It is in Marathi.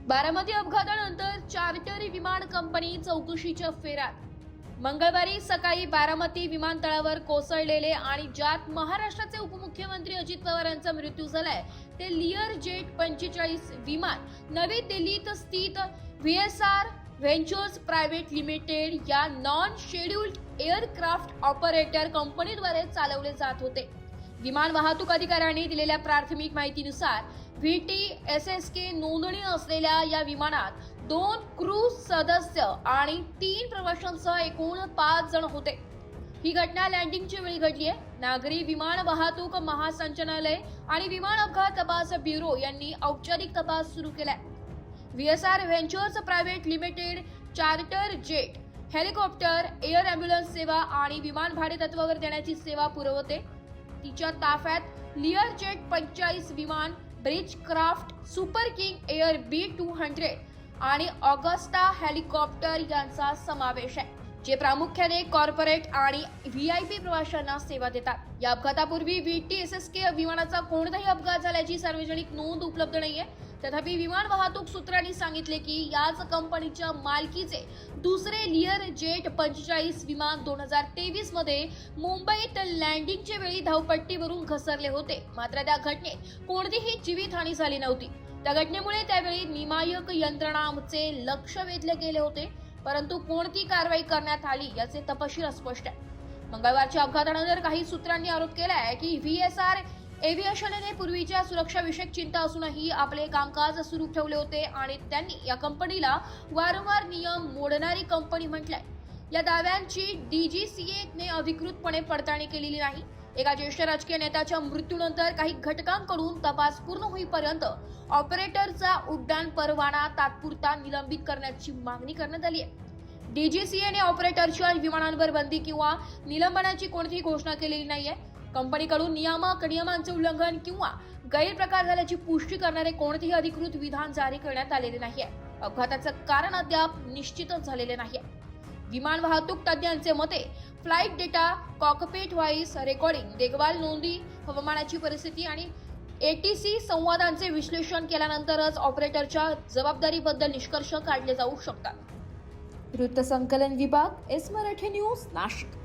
बारामती अपघातानंतर चार्टर विमान कंपनी चौकशीच्या फेऱ्यात. मंगळवारी सकाळी बारामती विमानतळावर कोसळलेले आणि ज्यात महाराष्ट्राचे उपमुख्यमंत्री अजित पवार यांचा मृत्यू झालाय ते लियर जेट 45 विमान नवी दिल्लीत स्थित व्हीएसआर व्हेंचर्स प्रायव्हेट लिमिटेड या नॉन शेड्यूल्ड एअरक्राफ्ट ऑपरेटर कंपनीद्वारे चालवले जात होते. विमान वाहतूक अधिकाऱ्यांनी दिलेल्या प्राथमिक माहितीनुसार VTSSK नोंदणी असलेल्या या विमानात 2 क्रू सदस्य आणि 3 प्रवाशांसह एकूण 5 जण होते. ही घटना लँडिंगच्या वेळी घडली आहे. नागरी विमान वाहतूक महासंचालनालय आणि विमान अपघात तपास ब्युरो यांनी औपचारिक तपास सुरू केलाय. VSR ventures private limited charter jet, helicopter, air ambulance सेवा आणि विमान भाडे तत्वावर देण्याची सेवा पुरवते. तिच्या ताफ्यात लियर जेट 45 विमान, bridge craft, super king air B200 आणि ऑगस्टा हेलिकॉप्टर यांचा समावेश आहे, जे प्रामुख्याने कॉर्पोरेट आणि VIP प्रवाशांना सेवा देतात. या अपघातापूर्वी VTSSK विमानाचा कोणताही अपघात झाल्याची सार्वजनिक नोंद उपलब्ध नाहीये. तथापि विमान वाहतूक सूत्रांनी सांगितले की याच कंपनीच्या मालकीचे दुसरे लियर जेट 45 विमान 2023 मध्ये मुंबईत लँडिंगच्या वेळी धावपट्टीवरून घसरले होते. मात्र त्या घटनेत कोणतीही जीवितहानी झाली नव्हती. त्या घटनेमुळे त्यावेळी नियामक यंत्रणांचे लक्ष वेधले गेले होते, परंतु कोणती कारवाई करण्यात आली याचे तपशील अस्पष्ट आहे. मंगळवारच्या अपघातानंतर काही सूत्रांनी आरोप केला आहे की व्हीएसआर एव्हिएशनने पूर्वीच्या सुरक्षाविषयक चिंता असूनही आपले कामकाज सुरू ठेवले होते आणि त्यांनी या कंपनीला वारंवार नियम मोडणारी कंपनी म्हटलंय. या दाव्यांची DGCA ने अधिकृतपणे पडताळणी केलेली नाही. एका ज्येष्ठ राजकीय नेत्याच्या मृत्यूनंतर काही घटकांकडून तपास पूर्ण होईपर्यंत ऑपरेटरचा उड्डाण परवाना तात्पुरता निलंबित करण्याची मागणी करण्यात आली आहे. DGCA ने ऑपरेटरच्या विमानांवर बंदी किंवा निलंबनाची कोणतीही घोषणा केलेली नाहीये. कंपनीकडून नियमांचे उल्लंघन किंवा गैरप्रकार झाल्याची पुष्टी करणारे कोणतेही अधिकृत विधान जारी करण्यात आलेले नाहीये. अपघाताचं कारण अद्याप निश्चितच झालेले नाहीये. विमान वाहतूक तज्ज्ञांचे मते flight data, cockpit voice recording, देखभाल नोंदी, हवामानाची परिस्थिती आणि ATC संवादांचे विश्लेषण केल्यानंतरच ऑपरेटरच्या जबाबदारीबद्दल निष्कर्ष काढले जाऊ शकतात. वृत्तसंकलन विभाग, एस मराठी न्यूज, नाशिक.